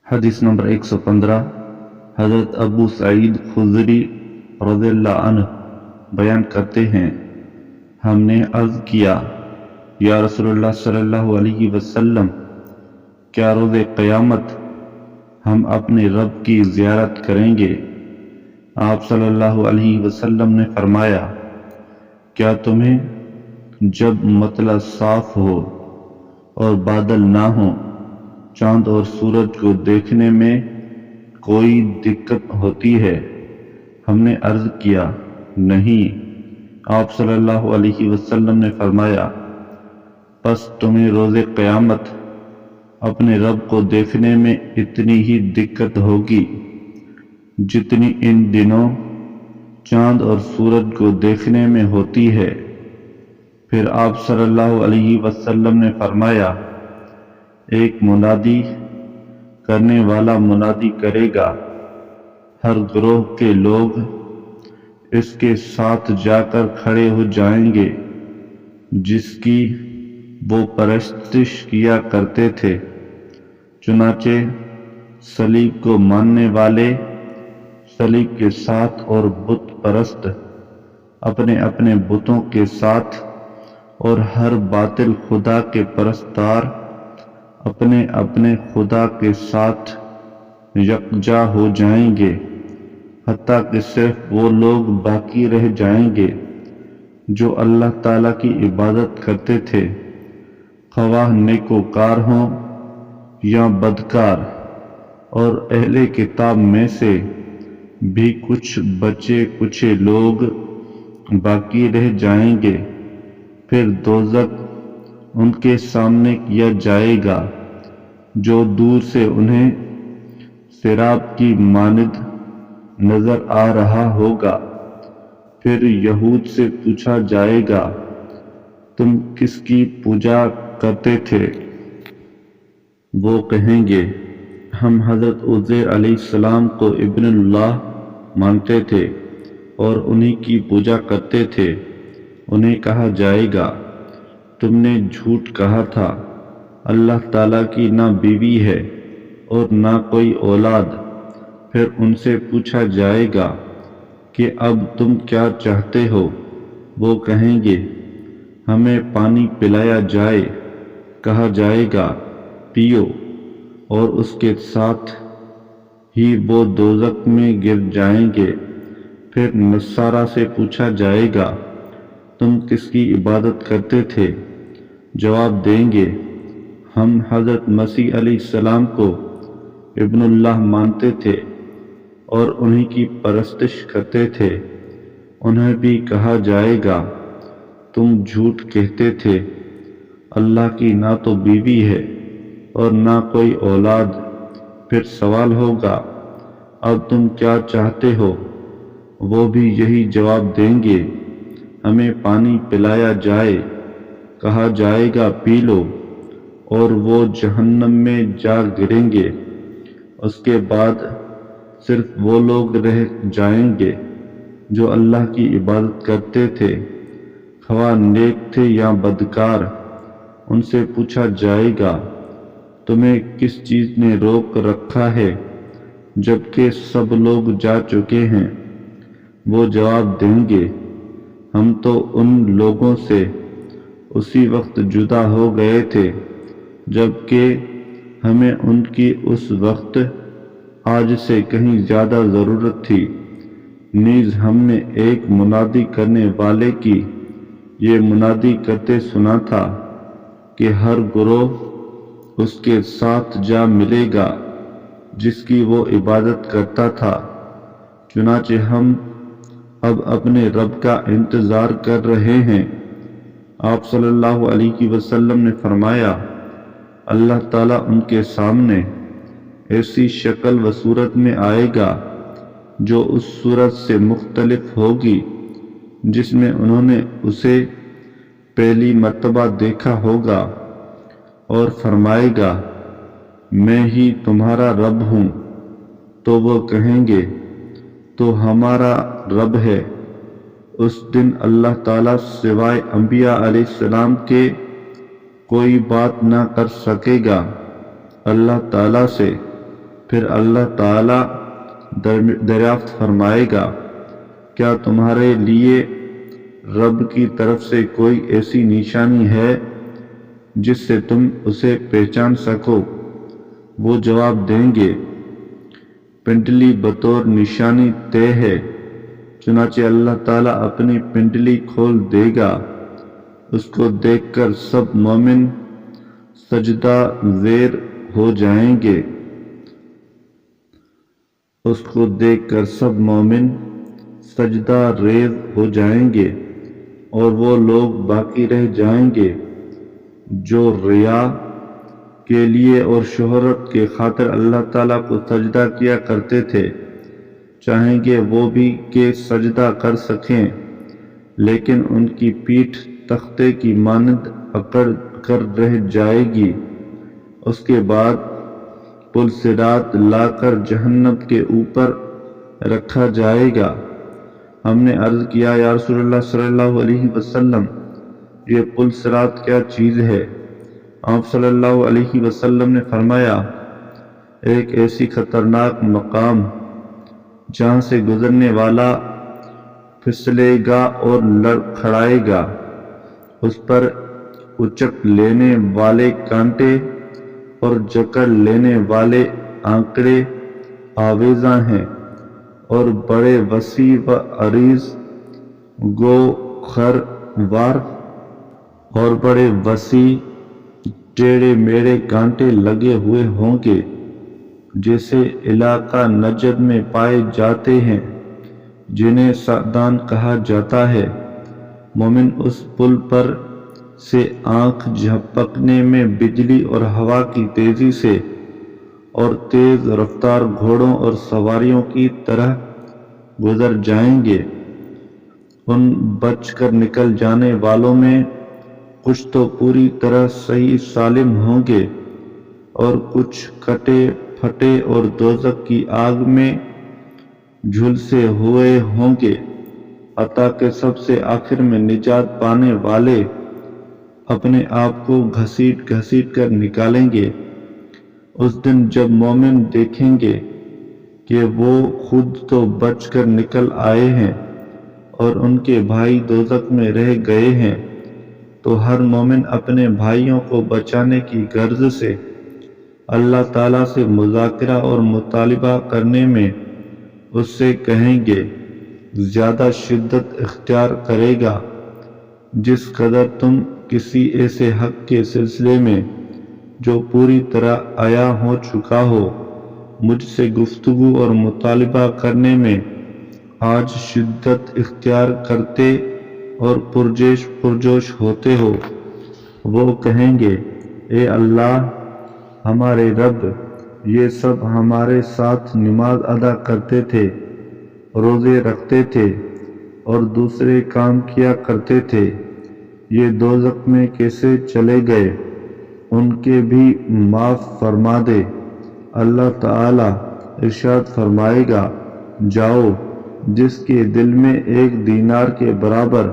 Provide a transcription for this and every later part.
حدیث نمبر 115 حضرت ابو سعید خدری رضی اللہ عنہ بیان کرتے ہیں، ہم نے عرض کیا، یا رسول اللہ صلی اللہ علیہ وسلم، کیا روز قیامت ہم اپنے رب کی زیارت کریں گے؟ آپ صلی اللہ علیہ وسلم نے فرمایا، کیا تمہیں جب مطلع صاف ہو اور بادل نہ ہوں، چاند اور سورج کو دیکھنے میں کوئی دقت ہوتی ہے؟ ہم نے عرض کیا، نہیں۔ آپ صلی اللہ علیہ وسلم نے فرمایا، پس تمہیں روز قیامت اپنے رب کو دیکھنے میں اتنی ہی دقت ہوگی جتنی ان دنوں چاند اور سورج کو دیکھنے میں ہوتی ہے۔ پھر آپ صلی اللہ علیہ وسلم نے فرمایا، ایک منادی کرنے والا منادی کرے گا، ہر گروہ کے لوگ اس کے ساتھ جا کر کھڑے ہو جائیں گے جس کی وہ پرستش کیا کرتے تھے۔ چنانچہ صلیب کو ماننے والے صلیب کے ساتھ اور بت پرست اپنے اپنے بتوں کے ساتھ، اور ہر باطل خدا کے پرستار اپنے اپنے خدا کے ساتھ یکجا ہو جائیں گے، حتیٰ کہ صرف وہ لوگ باقی رہ جائیں گے جو اللہ تعالیٰ کی عبادت کرتے تھے، خواہ نیکوکار ہوں یا بدکار، اور اہل کتاب میں سے بھی کچھ بچے کچے لوگ باقی رہ جائیں گے۔ پھر دوزخ ان کے سامنے کیا جائے گا جو دور سے انہیں سراب کی مانند نظر آ رہا ہوگا۔ پھر یہود سے پوچھا جائے گا، تم کس کی پوجا کرتے تھے؟ وہ کہیں گے، ہم حضرت عزیر علیہ السلام کو ابن اللہ مانتے تھے اور انہی کی پوجا کرتے تھے۔ انہیں کہا جائے گا، تم نے جھوٹ کہا تھا، اللہ تعالیٰ کی نہ بیوی ہے اور نہ کوئی اولاد۔ پھر ان سے پوچھا جائے گا کہ اب تم کیا چاہتے ہو؟ وہ کہیں گے، ہمیں پانی پلایا جائے۔ کہا جائے گا، پیو، اور اس کے ساتھ ہی وہ دوزخ میں گر جائیں گے۔ پھر نصارہ سے پوچھا جائے گا، تم کس کی عبادت کرتے تھے؟ جواب دیں گے، ہم حضرت مسیح علیہ السلام کو ابن اللہ مانتے تھے اور انہی کی پرستش کرتے تھے۔ انہیں بھی کہا جائے گا، تم جھوٹ کہتے تھے، اللہ کی نہ تو بیوی ہے اور نہ کوئی اولاد۔ پھر سوال ہوگا، اب تم کیا چاہتے ہو؟ وہ بھی یہی جواب دیں گے، ہمیں پانی پلایا جائے۔ کہا جائے گا، پی لو، اور وہ جہنم میں جا گریں گے۔ اس کے بعد صرف وہ لوگ رہ جائیں گے جو اللہ کی عبادت کرتے تھے، خواہ نیک تھے یا بدکار۔ ان سے پوچھا جائے گا، تمہیں کس چیز نے روک رکھا ہے جبکہ سب لوگ جا چکے ہیں؟ وہ جواب دیں گے، ہم تو ان لوگوں سے اسی وقت جدا ہو گئے تھے جبکہ ہمیں ان کی اس وقت آج سے کہیں زیادہ ضرورت تھی۔ نیز ہم نے ایک منادی کرنے والے کی یہ منادی کرتے سنا تھا کہ ہر گروہ اس کے ساتھ جا ملے گا جس کی وہ عبادت کرتا تھا۔ چنانچہ ہم اب اپنے رب کا انتظار کر رہے ہیں۔ آپ صلی اللہ علیہ وسلم نے فرمایا، اللہ تعالیٰ ان کے سامنے ایسی شکل و صورت میں آئے گا جو اس صورت سے مختلف ہوگی جس میں انہوں نے اسے پہلی مرتبہ دیکھا ہوگا، اور فرمائے گا، میں ہی تمہارا رب ہوں۔ تو وہ کہیں گے، تو ہمارا رب ہے۔ اس دن اللہ تعالیٰ سوائے انبیاء علیہ السلام کے کوئی بات نہ کر سکے گا اللہ تعالیٰ سے، پھر اللہ تعالی دریافت فرمائے گا، کیا تمہارے لیے رب کی طرف سے کوئی ایسی نشانی ہے جس سے تم اسے پہچان سکو؟ وہ جواب دیں گے، پنڈلی بطور نشانی طے ہے۔ چنانچہ اللہ تعالیٰ اپنی پنڈلی کھول دے گا، اس کو دیکھ کر سب مومن سجدہ زیر ہو جائیں گے۔ اس کو دیکھ کر سب مومن سجدہ ریز ہو جائیں گے اور وہ لوگ باقی رہ جائیں گے جو ریا کے لیے اور شہرت کے خاطر اللہ تعالیٰ کو سجدہ کیا کرتے تھے۔ چاہیں گے وہ بھی کہ سجدہ کر سکیں، لیکن ان کی پیٹھ تختے کی مانند اکڑ کر رہ جائے گی۔ اس کے بعد پل صراط لا کر جہنم کے اوپر رکھا جائے گا۔ ہم نے عرض کیا، یا رسول اللہ صلی اللہ علیہ وسلم، یہ پل صراط کیا چیز ہے؟ آپ صلی اللہ علیہ وسلم نے فرمایا، ایک ایسی خطرناک مقام جہاں سے گزرنے والا پھسلے گا اور لڑکھڑائے گا۔ اس پر اچک لینے والے کانٹے اور جکڑ لینے والے آنکڑے آویزاں ہیں، اور بڑے وسیع و عریض گوخر وار اور بڑے وسیع ٹیڑھے میڑھے کانٹے لگے ہوئے ہوں گے، جیسے علاقہ نجد میں پائے جاتے ہیں، جنہیں سعدان کہا جاتا ہے۔ مومن اس پل پر سے آنکھ جھپکنے میں بجلی اور ہوا کی تیزی سے اور تیز رفتار گھوڑوں اور سواریوں کی طرح گزر جائیں گے۔ ان بچ کر نکل جانے والوں میں کچھ تو پوری طرح صحیح سالم ہوں گے، اور کچھ کٹے پھٹے اور دوزخ کی آگ میں جھلسے ہوئے ہوں گے، حتیٰ کہ سب سے آخر میں نجات پانے والے اپنے آپ کو گھسیٹ گھسیٹ کر نکالیں گے۔ اس دن جب مومن دیکھیں گے کہ وہ خود تو بچ کر نکل آئے ہیں اور ان کے بھائی دوزخ میں رہ گئے ہیں، تو ہر مومن اپنے بھائیوں کو بچانے کی غرض سے اللہ تعالیٰ سے مذاکرہ اور مطالبہ کرنے میں اس سے کہیں گے، زیادہ شدت اختیار کرے گا جس قدر تم کسی ایسے حق کے سلسلے میں جو پوری طرح عیاں ہو چکا ہو، مجھ سے گفتگو اور مطالبہ کرنے میں آج شدت اختیار کرتے اور پرجوش ہوتے ہو۔ وہ کہیں گے، اے اللہ ہمارے رب، یہ سب ہمارے ساتھ نماز ادا کرتے تھے، روزے رکھتے تھے اور دوسرے کام کیا کرتے تھے، یہ دوزخ میں کیسے چلے گئے؟ ان کے بھی معاف فرما دے۔ اللہ تعالی ارشاد فرمائے گا، جاؤ، جس کے دل میں ایک دینار کے برابر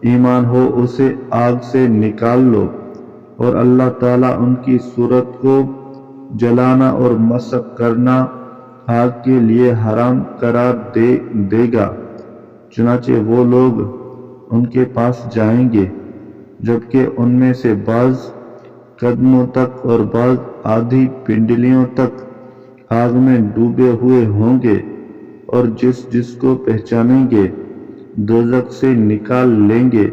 ایمان ہو اسے آگ سے نکال لو، اور اللہ تعالیٰ ان کی صورت کو جلانا اور مسخ کرنا آگ کے لیے حرام قرار دے گا۔ چنانچہ وہ لوگ ان کے پاس جائیں گے، جبکہ ان میں سے بعض قدموں تک اور بعض آدھی پنڈلیوں تک آگ میں ڈوبے ہوئے ہوں گے، اور جس کو پہچانیں گے دوزخ سے نکال لیں گے،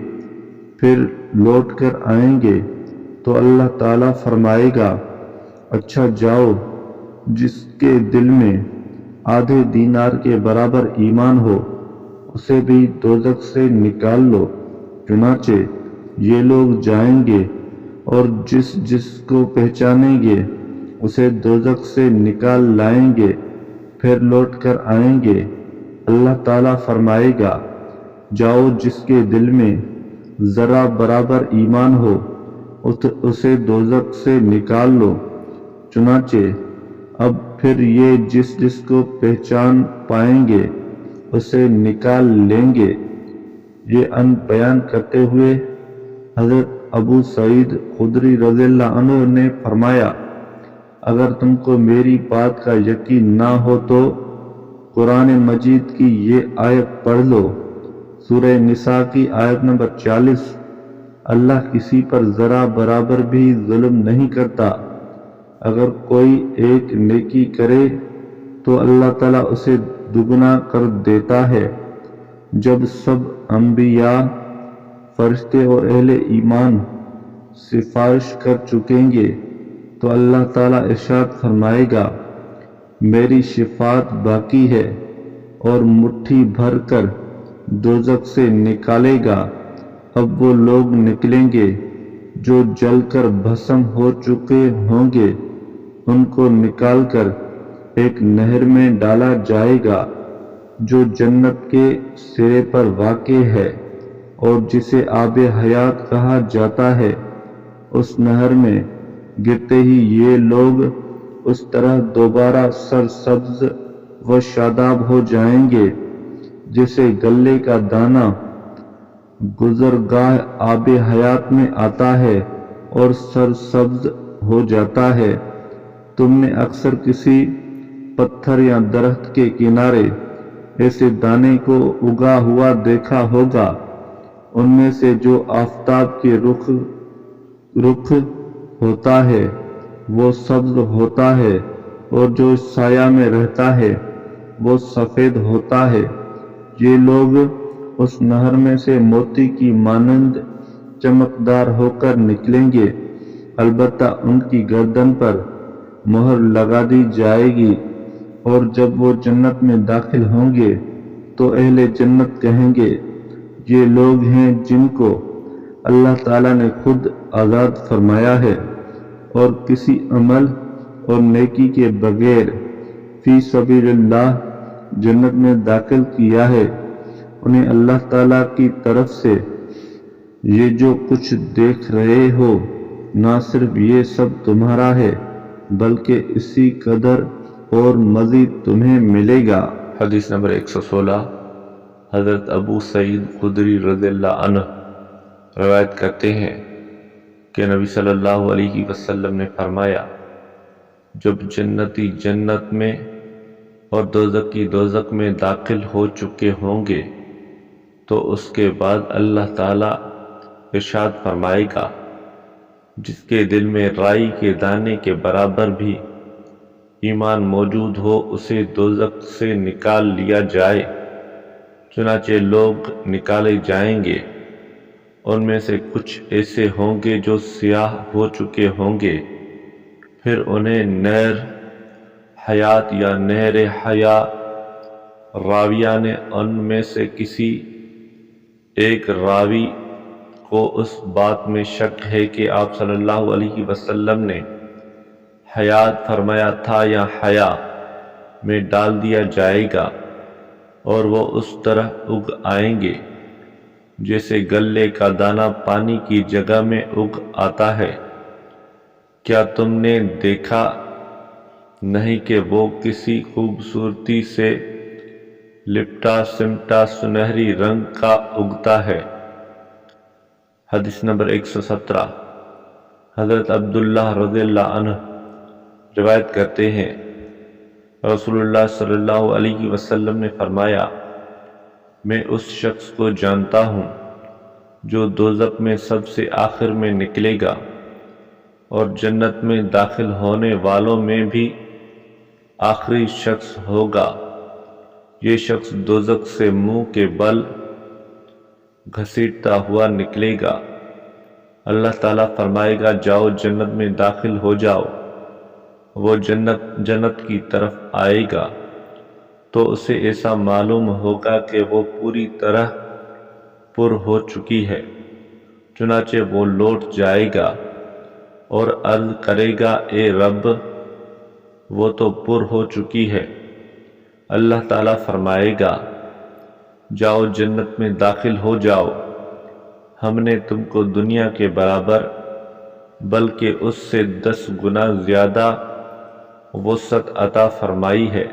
پھر لوٹ کر آئیں گے تو اللہ تعالیٰ فرمائے گا، اچھا جاؤ، جس کے دل میں آدھے دینار کے برابر ایمان ہو اسے بھی دوزخ سے نکال لو۔ چنانچہ یہ لوگ جائیں گے اور جس کو پہچانیں گے اسے دوزخ سے نکال لائیں گے، پھر لوٹ کر آئیں گے۔ اللہ تعالیٰ فرمائے گا، جاؤ، جس کے دل میں ذرہ برابر ایمان ہو اسے دوزخ سے نکال لو۔ چنانچہ اب پھر یہ جس کو پہچان پائیں گے اسے نکال لیں گے۔ یہ ان بیان کرتے ہوئے حضرت ابو سعید خدری رضی اللہ عنہ نے فرمایا، اگر تم کو میری بات کا یقین نہ ہو تو قرآن مجید کی یہ آیت پڑھ لو۔ سورہ نساء کی آیت نمبر 40۔ اللہ کسی پر ذرا برابر بھی ظلم نہیں کرتا۔ اگر کوئی ایک نیکی کرے تو اللہ تعالیٰ اسے دگنا کر دیتا ہے۔ جب سب انبیاء، فرشتے اور اہل ایمان سفارش کر چکیں گے تو اللہ تعالیٰ ارشاد فرمائے گا، میری شفاعت باقی ہے، اور مٹھی بھر کر دوزخ سے نکالے گا۔ اب وہ لوگ نکلیں گے جو جل کر بھسم ہو چکے ہوں گے، ان کو نکال کر ایک نہر میں ڈالا جائے گا جو جنت کے سرے پر واقع ہے اور جسے آب حیات کہا جاتا ہے۔ اس نہر میں گرتے ہی یہ لوگ اس طرح دوبارہ سرسبز و شاداب ہو جائیں گے جیسے غلے کا دانہ گزرگاہ آب حیات میں آتا ہے اور سرسبز ہو جاتا ہے۔ تم نے اکثر کسی پتھر یا درخت کے کنارے ایسے دانے کو اگا ہوا دیکھا ہوگا، ان میں سے جو آفتاب کے رخ ہوتا ہے وہ سبز ہوتا ہے، اور جو سایہ میں رہتا ہے وہ سفید ہوتا ہے۔ یہ لوگ اس نہر میں سے موتی کی مانند چمکدار ہو کر نکلیں گے، البتہ ان کی گردن پر مہر لگا دی جائے گی، اور جب وہ جنت میں داخل ہوں گے تو اہل جنت کہیں گے، یہ لوگ ہیں جن کو اللہ تعالیٰ نے خود آزاد فرمایا ہے اور کسی عمل اور نیکی کے بغیر فی سبیل اللہ جنت میں داخل کیا ہے۔ انہیں اللہ تعالیٰ کی طرف سے یہ جو کچھ دیکھ رہے ہو نہ صرف یہ سب تمہارا ہے بلکہ اسی قدر اور مزید تمہیں ملے گا۔ حدیث نمبر 116۔ حضرت ابو سعید خدری رضی اللہ عنہ روایت کرتے ہیں کہ نبی صلی اللہ علیہ وسلم نے فرمایا، جب جنتی جنت میں اور دوزخی دوزخ میں داخل ہو چکے ہوں گے تو اس کے بعد اللہ تعالیٰ ارشاد فرمائے گا، جس کے دل میں رائی کے دانے کے برابر بھی ایمان موجود ہو اسے دوزخ سے نکال لیا جائے۔ چنانچہ لوگ نکالے جائیں گے، ان میں سے کچھ ایسے ہوں گے جو سیاہ ہو چکے ہوں گے، پھر انہیں نہر حیات یا نہر حیا، راویہ نے ان میں سے کسی ایک راوی کو اس بات میں شک ہے کہ آپ صلی اللہ علیہ وسلم نے حیات فرمایا تھا یا حیا، میں ڈال دیا جائے گا، اور وہ اس طرح اگ آئیں گے جیسے غلے کا دانہ پانی کی جگہ میں اگ آتا ہے۔ کیا تم نے دیکھا نہیں کہ وہ کسی خوبصورتی سے لپٹا سمٹا سنہری رنگ کا اگتا ہے؟ حدیث نمبر 117۔ حضرت عبداللہ رضی اللہ عنہ روایت کرتے ہیں، رسول اللہ صلی اللہ علیہ وسلم نے فرمایا، میں اس شخص کو جانتا ہوں جو دوزخ میں سب سے آخر میں نکلے گا، اور جنت میں داخل ہونے والوں میں بھی آخری شخص ہوگا۔ یہ شخص دوزخ سے منہ کے بل گھسیٹتا ہوا نکلے گا۔ اللہ تعالیٰ فرمائے گا، جاؤ جنت میں داخل ہو جاؤ۔ وہ جنت کی طرف آئے گا تو اسے ایسا معلوم ہوگا کہ وہ پوری طرح پر ہو چکی ہے۔ چنانچہ وہ لوٹ جائے گا اور عرض کرے گا، اے رب، وہ تو پر ہو چکی ہے۔ اللہ تعالیٰ فرمائے گا، جاؤ جنت میں داخل ہو جاؤ، ہم نے تم کو دنیا کے برابر بلکہ اس سے 10 گنا زیادہ وسعت عطا فرمائی ہے۔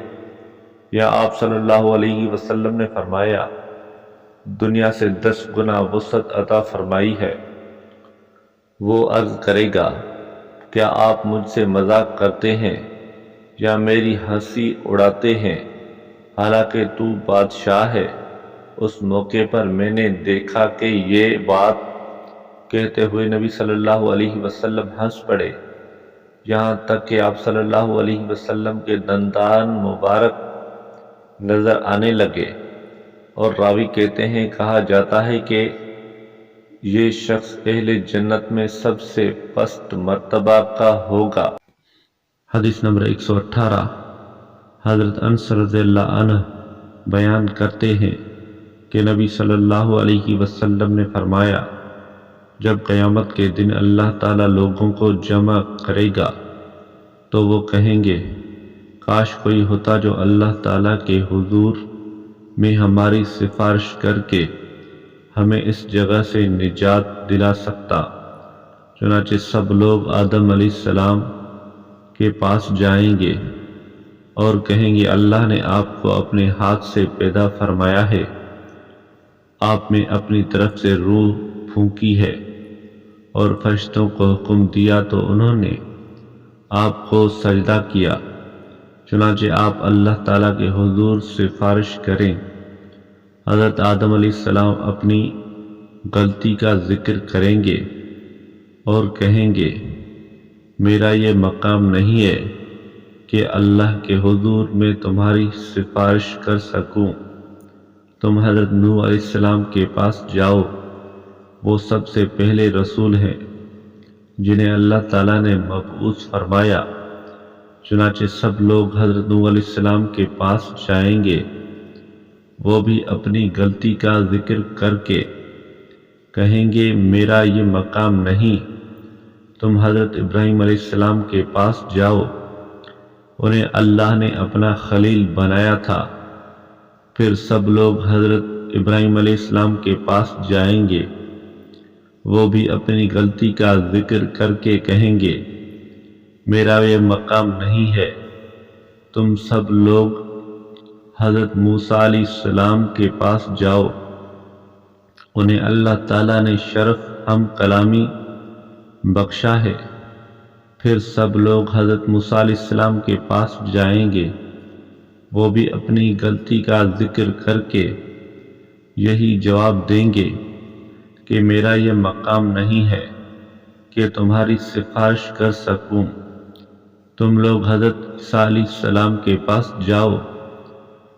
یا آپ صلی اللہ علیہ وسلم نے فرمایا، دنیا سے 10 گنا وسعت عطا فرمائی ہے۔ وہ عرض کرے گا، کیا آپ مجھ سے مذاق کرتے ہیں یا میری ہنسی اڑاتے ہیں، حالانکہ تو بادشاہ ہے؟ اس موقع پر میں نے دیکھا کہ یہ بات کہتے ہوئے نبی صلی اللہ علیہ وسلم ہنس پڑے، یہاں تک کہ آپ صلی اللہ علیہ وسلم کے دندان مبارک نظر آنے لگے، اور راوی کہتے ہیں کہا جاتا ہے کہ یہ شخص اہل جنت میں سب سے پست مرتبہ کا ہوگا۔ حدیث نمبر 118۔ حضرت انس رضی اللہ عنہ بیان کرتے ہیں کہ نبی صلی اللہ علیہ وسلم نے فرمایا، جب قیامت کے دن اللہ تعالیٰ لوگوں کو جمع کرے گا تو وہ کہیں گے، کاش کوئی ہوتا جو اللہ تعالیٰ کے حضور میں ہماری سفارش کر کے ہمیں اس جگہ سے نجات دلا سکتا۔ چنانچہ سب لوگ آدم علیہ السلام کے پاس جائیں گے اور کہیں گے، اللہ نے آپ کو اپنے ہاتھ سے پیدا فرمایا ہے، آپ میں اپنی طرف سے روح پھونکی ہے، اور فرشتوں کو حکم دیا تو انہوں نے آپ کو سجدہ کیا۔ چنانچہ آپ اللہ تعالیٰ کے حضور سفارش کریں۔ حضرت آدم علیہ السلام اپنی غلطی کا ذکر کریں گے اور کہیں گے، میرا یہ مقام نہیں ہے کہ اللہ کے حضور میں تمہاری سفارش کر سکوں، تم حضرت نوح علیہ السلام کے پاس جاؤ، وہ سب سے پہلے رسول ہیں جنہیں اللہ تعالیٰ نے مبعوث فرمایا۔ چنانچہ سب لوگ حضرت نوح علیہ السلام کے پاس جائیں گے، وہ بھی اپنی غلطی کا ذکر کر کے کہیں گے، میرا یہ مقام نہیں، تم حضرت ابراہیم علیہ السلام کے پاس جاؤ، انہیں اللہ نے اپنا خلیل بنایا تھا۔ پھر سب لوگ حضرت ابراہیم علیہ السلام کے پاس جائیں گے، وہ بھی اپنی غلطی کا ذکر کر کے کہیں گے، میرا یہ مقام نہیں ہے، تم سب لوگ حضرت موسیٰ علیہ السلام کے پاس جاؤ، انہیں اللہ تعالیٰ نے شرف ہم کلامی بخشا ہے۔ پھر سب لوگ حضرت موسیٰ علیہ السلام کے پاس جائیں گے، وہ بھی اپنی غلطی کا ذکر کر کے یہی جواب دیں گے کہ میرا یہ مقام نہیں ہے کہ تمہاری سفارش کر سکوں، تم لوگ حضرت عیسیٰ علیہ السلام کے پاس جاؤ۔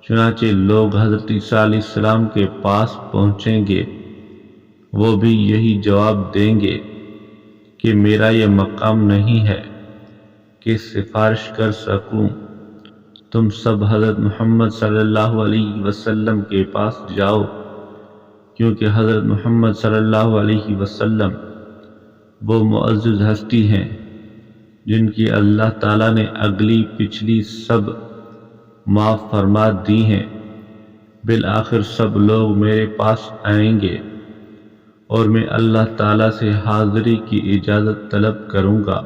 چنانچہ لوگ حضرت عیسیٰ علیہ السلام کے پاس پہنچیں گے، وہ بھی یہی جواب دیں گے کہ میرا یہ مقام نہیں ہے کہ سفارش کر سکوں، تم سب حضرت محمد صلی اللہ علیہ وسلم کے پاس جاؤ، کیونکہ حضرت محمد صلی اللہ علیہ وسلم وہ معزز ہستی ہیں جن کی اللہ تعالیٰ نے اگلی پچھلی سب معاف فرما دی ہیں۔ بالآخر سب لوگ میرے پاس آئیں گے اور میں اللہ تعالیٰ سے حاضری کی اجازت طلب کروں گا،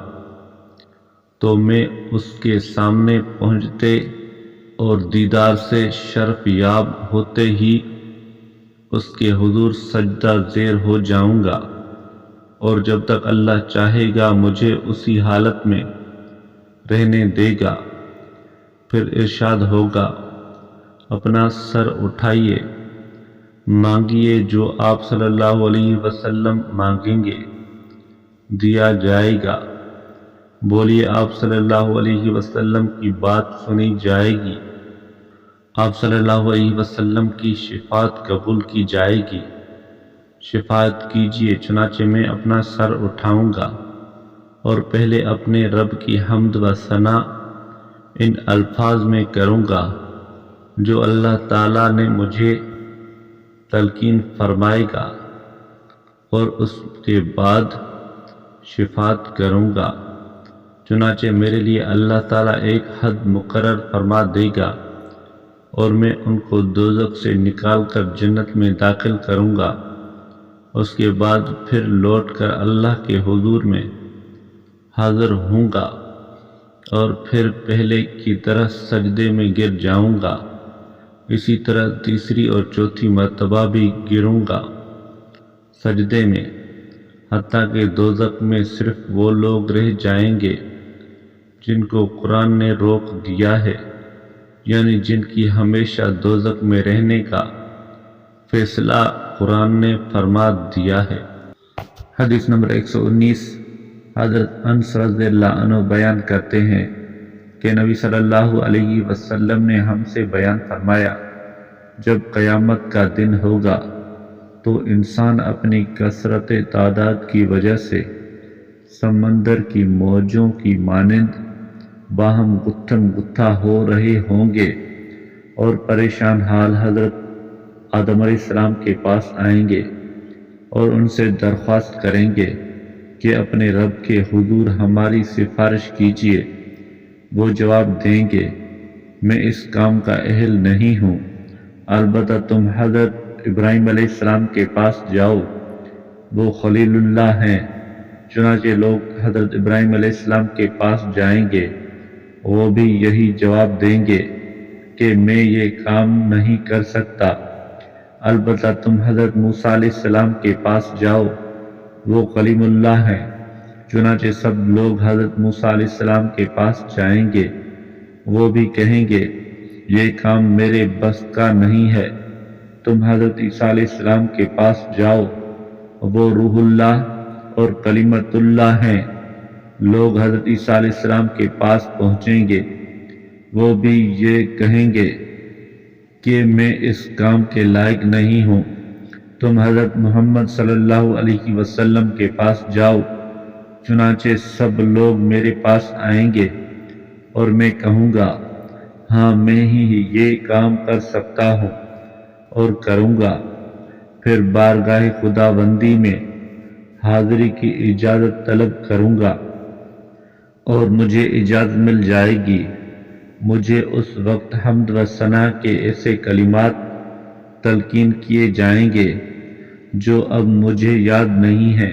تو میں اس کے سامنے پہنچتے اور دیدار سے شرف یاب ہوتے ہی اس کے حضور سجدہ زیر ہو جاؤں گا، اور جب تک اللہ چاہے گا مجھے اسی حالت میں رہنے دے گا۔ پھر ارشاد ہوگا، اپنا سر اٹھائیے، مانگیے جو آپ صلی اللہ علیہ وسلم مانگیں گے، دیا جائے گا، بولیے آپ صلی اللہ علیہ وسلم کی بات سنی جائے گی، آپ صلی اللہ علیہ وسلم کی شفاعت قبول کی جائے گی، شفاعت کیجیے۔ چنانچہ میں اپنا سر اٹھاؤں گا اور پہلے اپنے رب کی حمد و ثنا ان الفاظ میں کروں گا جو اللہ تعالیٰ نے مجھے تلقین فرمائے گا، اور اس کے بعد شفاعت کروں گا۔ چنانچہ میرے لیے اللہ تعالیٰ ایک حد مقرر فرما دے گا، اور میں ان کو دوزخ سے نکال کر جنت میں داخل کروں گا۔ اس کے بعد پھر لوٹ کر اللہ کے حضور میں حاضر ہوں گا، اور پھر پہلے کی طرح سجدے میں گر جاؤں گا، اسی طرح تیسری اور چوتھی مرتبہ بھی گروں گا سجدے میں۔ حتیٰ کہ دوزخ میں صرف وہ لوگ رہ جائیں گے جن کو قرآن نے روک دیا ہے، یعنی جن کی ہمیشہ دوزخ میں رہنے کا فیصلہ قرآن نے فرما دیا ہے۔ حدیث نمبر 119 حضرت انس رضی اللہ عنہ بیان کرتے ہیں کہ نبی صلی اللہ علیہ وسلم نے ہم سے بیان فرمایا، جب قیامت کا دن ہوگا تو انسان اپنی کثرت تعداد کی وجہ سے سمندر کی موجوں کی مانند باہم گتھم گتھا ہو رہے ہوں گے، اور پریشان حال حضرت آدم علیہ السلام کے پاس آئیں گے اور ان سے درخواست کریں گے کہ اپنے رب کے حضور ہماری سفارش کیجیے۔ وہ جواب دیں گے، میں اس کام کا اہل نہیں ہوں، البتہ تم حضرت ابراہیم علیہ السلام کے پاس جاؤ، وہ خلیل اللہ ہیں۔ چنانچہ لوگ حضرت ابراہیم علیہ السلام کے پاس جائیں گے، وہ بھی یہی جواب دیں گے کہ میں یہ کام نہیں کر سکتا، البتہ تم حضرت موسیٰ علیہ السلام کے پاس جاؤ، وہ کلیم اللہ ہیں۔ چنانچہ سب لوگ حضرت موسیٰ علیہ السلام کے پاس جائیں گے، وہ بھی کہیں گے یہ کام میرے بس کا نہیں ہے، تم حضرت عیسیٰ علیہ السلام کے پاس جاؤ، وہ روح اللہ اور کلمت اللہ ہیں۔ لوگ حضرت عیسیٰ علیہ السلام کے پاس پہنچیں گے، وہ بھی یہ کہیں گے کہ میں اس کام کے لائق نہیں ہوں، تم حضرت محمد صلی اللہ علیہ وسلم کے پاس جاؤ۔ چنانچہ سب لوگ میرے پاس آئیں گے اور میں کہوں گا ہاں میں ہی یہ کام کر سکتا ہوں اور کروں گا، پھر بارگاہ خداوندی میں حاضری کی اجازت طلب کروں گا اور مجھے اجازت مل جائے گی۔ مجھے اس وقت حمد و ثنا کے ایسے کلمات تلقین کیے جائیں گے جو اب مجھے یاد نہیں ہیں،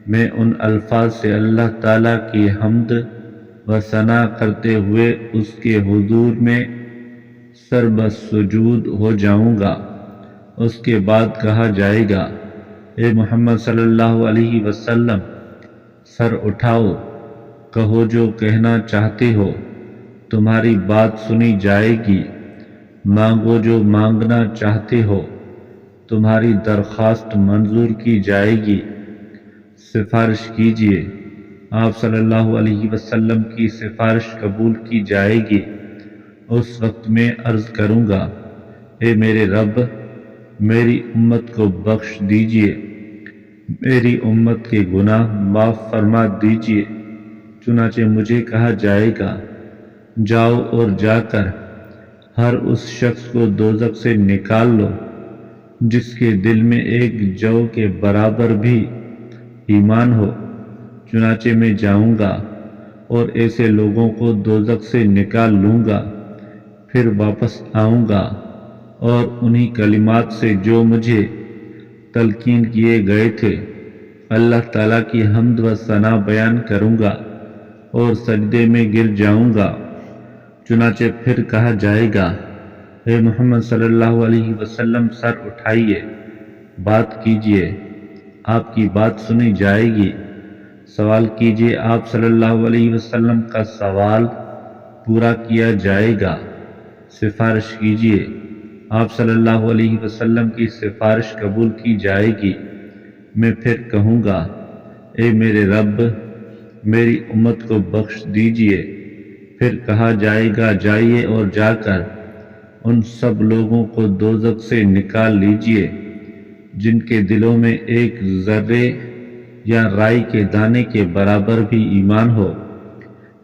میں ان الفاظ سے اللہ تعالیٰ کی حمد و ثنا کرتے ہوئے اس کے حضور میں سر بسجود ہو جاؤں گا۔ اس کے بعد کہا جائے گا، اے محمد صلی اللہ علیہ وسلم، سر اٹھاؤ، کہو جو کہنا چاہتے ہو، تمہاری بات سنی جائے گی، مانگو جو مانگنا چاہتے ہو، تمہاری درخواست منظور کی جائے گی، سفارش کیجیے، آپ صلی اللہ علیہ وسلم کی سفارش قبول کی جائے گی۔ اس وقت میں عرض کروں گا، اے میرے رب، میری امت کو بخش دیجیے، میری امت کے گناہ معاف فرما دیجیے۔ چنانچہ مجھے کہا جائے گا، جاؤ اور جا کر ہر اس شخص کو دوزخ سے نکال لو جس کے دل میں ایک جو کے برابر بھی ایمان ہو۔ چنانچہ میں جاؤں گا اور ایسے لوگوں کو دوزخ سے نکال لوں گا، پھر واپس آؤں گا اور انہی کلمات سے جو مجھے تلقین کیے گئے تھے اللہ تعالیٰ کی حمد و ثنا بیان کروں گا اور سجدے میں گر جاؤں گا۔ چنانچہ پھر کہا جائے گا، اے محمد صلی اللہ علیہ وسلم، سر اٹھائیے، بات کیجیے، آپ کی بات سنی جائے گی، سوال کیجیے، آپ صلی اللہ علیہ وسلم کا سوال پورا کیا جائے گا، سفارش کیجیے، آپ صلی اللہ علیہ وسلم کی سفارش قبول کی جائے گی۔ میں پھر کہوں گا، اے میرے رب، میری امت کو بخش دیجیے۔ پھر کہا جائے گا، جائیے اور جا کر ان سب لوگوں کو دوزخ سے نکال لیجیے جن کے دلوں میں ایک ذرے یا رائی کے دانے کے برابر بھی ایمان ہو۔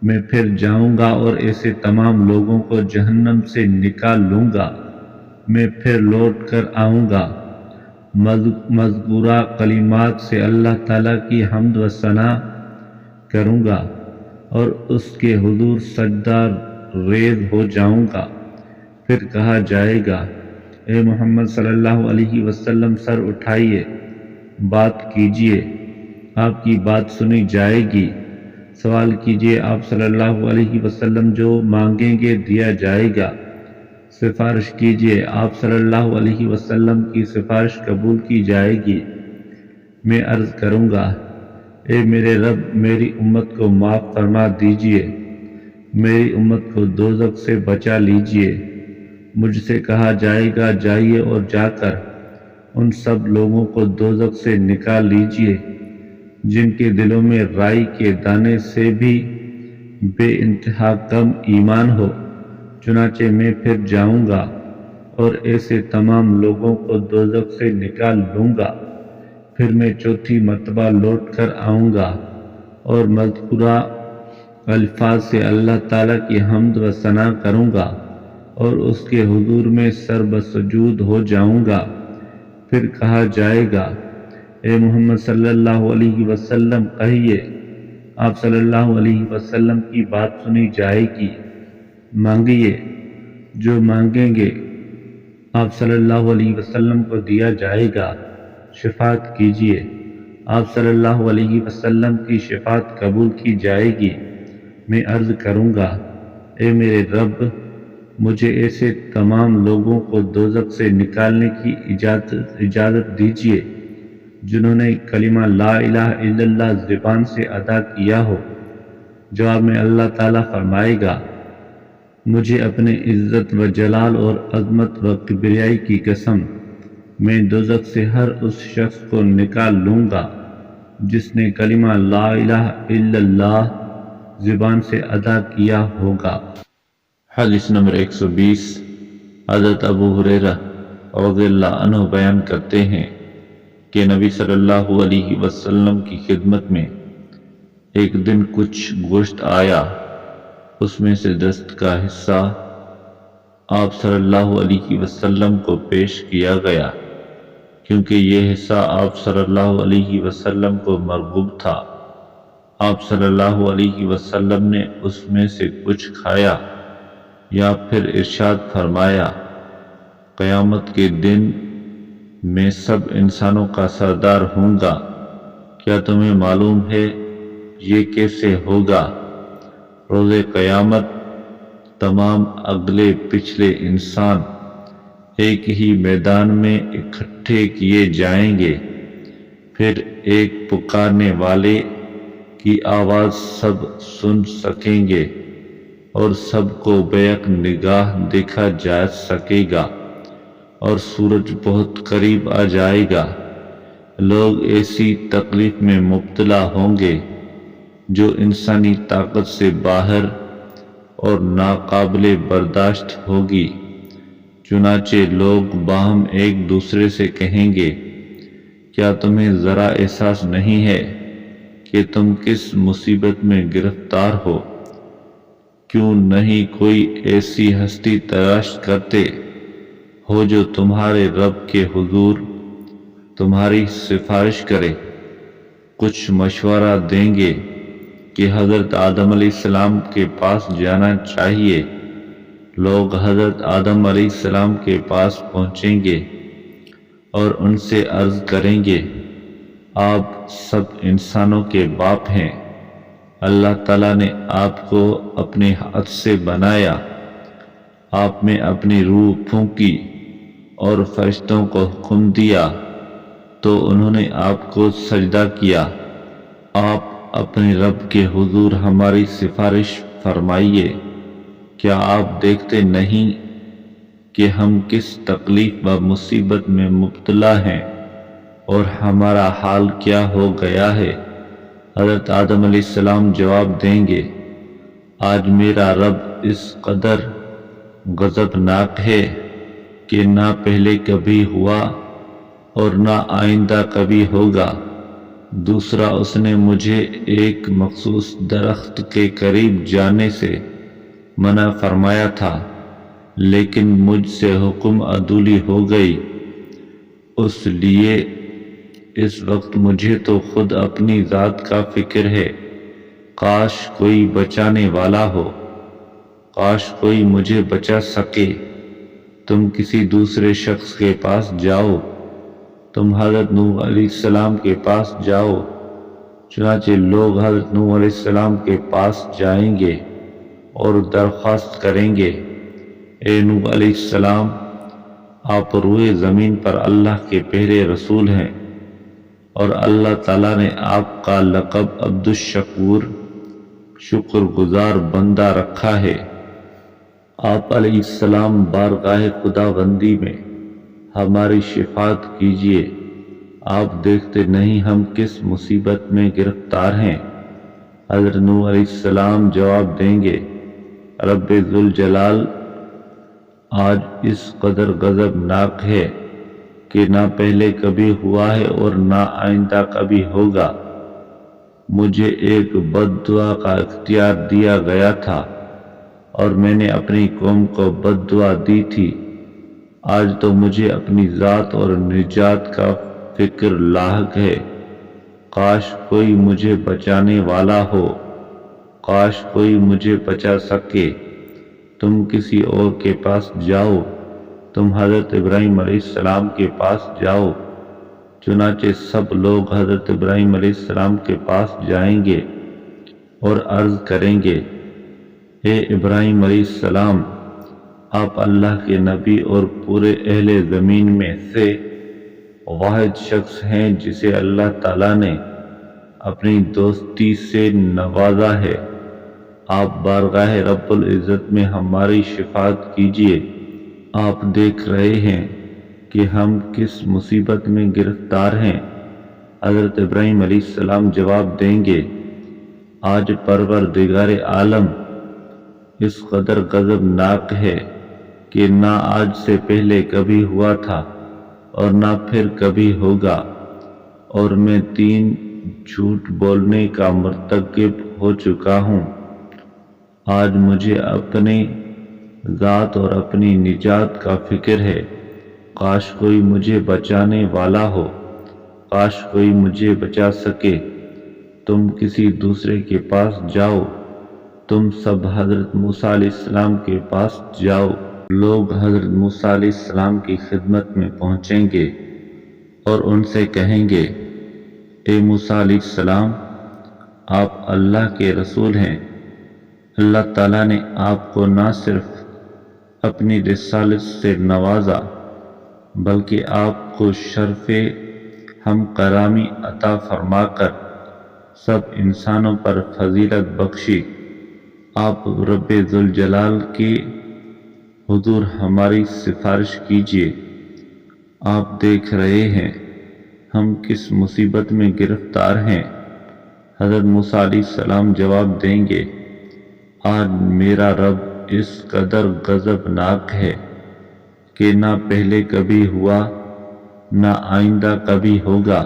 میں پھر جاؤں گا اور ایسے تمام لوگوں کو جہنم سے نکال لوں گا۔ میں پھر لوٹ کر آؤں گا، مذکورہ کلمات سے اللہ تعالیٰ کی حمد و ثنا کروں گا اور اس کے حضور سجدہ ریز ہو جاؤں گا۔ پھر کہا جائے گا، اے محمد صلی اللہ علیہ وسلم، سر اٹھائیے، بات کیجیے، آپ کی بات سنی جائے گی، سوال کیجیے، آپ صلی اللہ علیہ وسلم جو مانگیں گے دیا جائے گا، سفارش کیجیے، آپ صلی اللہ علیہ وسلم کی سفارش قبول کی جائے گی۔ میں عرض کروں گا اے میرے رب میری امت کو معاف فرما دیجئے، میری امت کو دوزخ سے بچا لیجئے۔ مجھ سے کہا جائے گا جائیے اور جا کر ان سب لوگوں کو دوزخ سے نکال لیجئے جن کے دلوں میں رائی کے دانے سے بھی بے انتہا کم ایمان ہو۔ چنانچہ میں پھر جاؤں گا اور ایسے تمام لوگوں کو دوزخ سے نکال لوں گا، پھر میں چوتھی مرتبہ لوٹ کر آؤں گا اور مذکورہ الفاظ سے اللہ تعالیٰ کی حمد و ثنا کروں گا اور اس کے حضور میں سر بسجود ہو جاؤں گا۔ پھر کہا جائے گا اے محمد صلی اللہ علیہ وسلم کہیے، آپ صلی اللہ علیہ وسلم کی بات سنی جائے گی، مانگیے، جو مانگیں گے آپ صلی اللہ علیہ وسلم کو دیا جائے گا، شفاعت کیجیے، آپ صلی اللہ علیہ وسلم کی شفاعت قبول کی جائے گی۔ میں عرض کروں گا اے میرے رب مجھے ایسے تمام لوگوں کو دوزخ سے نکالنے کی اجازت دیجیے جنہوں نے کلمہ لا الہ الا اللہ زبان سے ادا کیا ہو۔ جواب میں اللہ تعالیٰ فرمائے گا مجھے اپنے عزت و جلال اور عظمت و کبریائی کی قسم، میں دوزخ سے ہر اس شخص کو نکال لوں گا جس نے کلمہ لا الہ الا اللہ زبان سے ادا کیا ہوگا۔ حدیث نمبر 120 حضرت ابو ہریرہ رضی اللہ عنہ بیان کرتے ہیں کہ نبی صلی اللہ علیہ وسلم کی خدمت میں ایک دن کچھ گوشت آیا، اس میں سے دست کا حصہ آپ صلی اللہ علیہ وسلم کو پیش کیا گیا کیونکہ یہ حصہ آپ صلی اللہ علیہ وسلم کو مرغوب تھا۔ آپ صلی اللہ علیہ وسلم نے اس میں سے کچھ کھایا یا پھر ارشاد فرمایا قیامت کے دن میں سب انسانوں کا سردار ہوں گا، کیا تمہیں معلوم ہے یہ کیسے ہوگا؟ روز قیامت تمام اگلے پچھلے انسان ایک ہی میدان میں اکٹھے کیے جائیں گے، پھر ایک پکارنے والے کی آواز سب سن سکیں گے اور سب کو بیک نگاہ دیکھا جا سکے گا اور سورج بہت قریب آ جائے گا۔ لوگ ایسی تکلیف میں مبتلا ہوں گے جو انسانی طاقت سے باہر اور ناقابل برداشت ہوگی۔ چنانچہ لوگ باہم ایک دوسرے سے کہیں گے کیا تمہیں ذرا احساس نہیں ہے کہ تم کس مصیبت میں گرفتار ہو؟ کیوں نہیں کوئی ایسی ہستی تلاش کرتے ہو جو تمہارے رب کے حضور تمہاری سفارش کرے؟ کچھ مشورہ دیں گے کہ حضرت آدم علیہ السلام کے پاس جانا چاہیے۔ لوگ حضرت آدم علیہ السلام کے پاس پہنچیں گے اور ان سے عرض کریں گے آپ سب انسانوں کے باپ ہیں، اللہ تعالیٰ نے آپ کو اپنے ہاتھ سے بنایا، آپ میں اپنی روح پھونکی اور فرشتوں کو حکم دیا تو انہوں نے آپ کو سجدہ کیا، آپ اپنے رب کے حضور ہماری سفارش فرمائیے، کیا آپ دیکھتے نہیں کہ ہم کس تکلیف و مصیبت میں مبتلا ہیں اور ہمارا حال کیا ہو گیا ہے؟ حضرت آدم علیہ السلام جواب دیں گے آج میرا رب اس قدر غضبناک ہے کہ نہ پہلے کبھی ہوا اور نہ آئندہ کبھی ہوگا۔ دوسرا، اس نے مجھے ایک مخصوص درخت کے قریب جانے سے منع فرمایا تھا لیکن مجھ سے حکم عدولی ہو گئی، اس لیے اس وقت مجھے تو خود اپنی ذات کا فکر ہے، کاش کوئی بچانے والا ہو، کاش کوئی مجھے بچا سکے۔ تم کسی دوسرے شخص کے پاس جاؤ، تم حضرت نوح علیہ السلام کے پاس جاؤ۔ چنانچہ لوگ حضرت نوح علیہ السلام کے پاس جائیں گے اور درخواست کریں گے اے نوح علیہ السلام، آپ روئے زمین پر اللہ کے پہلے رسول ہیں اور اللہ تعالیٰ نے آپ کا لقب عبد الشکور شکر گزار بندہ رکھا ہے۔ آپ علیہ السلام بارگاہ خداوندی میں ہماری شفاعت کیجیے۔ آپ دیکھتے نہیں ہم کس مصیبت میں گرفتار ہیں۔ حضرت نوح علیہ السلام جواب دیں گے، رب ذوالجلال آج اس قدر غضبناک ہے کہ نہ پہلے کبھی ہوا ہے اور نہ آئندہ کبھی ہوگا۔ مجھے ایک بد دعا کا اختیار دیا گیا تھا اور میں نے اپنی قوم کو بد دعا دی تھی۔ آج تو مجھے اپنی ذات اور نجات کا فکر لاحق ہے۔ کاش کوئی مجھے بچانے والا ہو، کاش کوئی مجھے بچا سکے۔ تم کسی اور کے پاس جاؤ، تم حضرت ابراہیم علیہ السلام کے پاس جاؤ۔ چنانچہ سب لوگ حضرت ابراہیم علیہ السلام کے پاس جائیں گے اور عرض کریں گے، اے ابراہیم علیہ السلام، آپ اللہ کے نبی اور پورے اہل زمین میں سے واحد شخص ہیں جسے اللہ تعالیٰ نے اپنی دوستی سے نوازا ہے۔ آپ بارگاہ رب العزت میں ہماری شفاعت کیجیے۔ آپ دیکھ رہے ہیں کہ ہم کس مصیبت میں گرفتار ہیں۔ حضرت ابراہیم علیہ السلام جواب دیں گے، آج پروردگار عالم اس قدر غضبناک ہے کہ نہ آج سے پہلے کبھی ہوا تھا اور نہ پھر کبھی ہوگا، اور میں 3 جھوٹ بولنے کا مرتکب ہو چکا ہوں۔ آج مجھے اپنے ذات اور اپنی نجات کا فکر ہے۔ کاش کوئی مجھے بچانے والا ہو، کاش کوئی مجھے بچا سکے۔ تم کسی دوسرے کے پاس جاؤ، تم سب حضرت موسیٰ علیہ السلام کے پاس جاؤ۔ لوگ حضرت موسیٰ علیہ السلام کی خدمت میں پہنچیں گے اور ان سے کہیں گے، اے موسیٰ علیہ السلام، آپ اللہ کے رسول ہیں۔ اللہ تعالیٰ نے آپ کو نہ صرف اپنی رسالت سے نوازا بلکہ آپ کو شرف ہم کرامی عطا فرما کر سب انسانوں پر فضیلت بخشی۔ آپ رب ذوالجلال کے حضور ہماری سفارش کیجیے۔ آپ دیکھ رہے ہیں ہم کس مصیبت میں گرفتار ہیں۔ حضرت موسیٰ علیہ السلام جواب دیں گے، آج میرا رب اس قدر غضبناک ہے کہ نہ پہلے کبھی ہوا نہ آئندہ کبھی ہوگا۔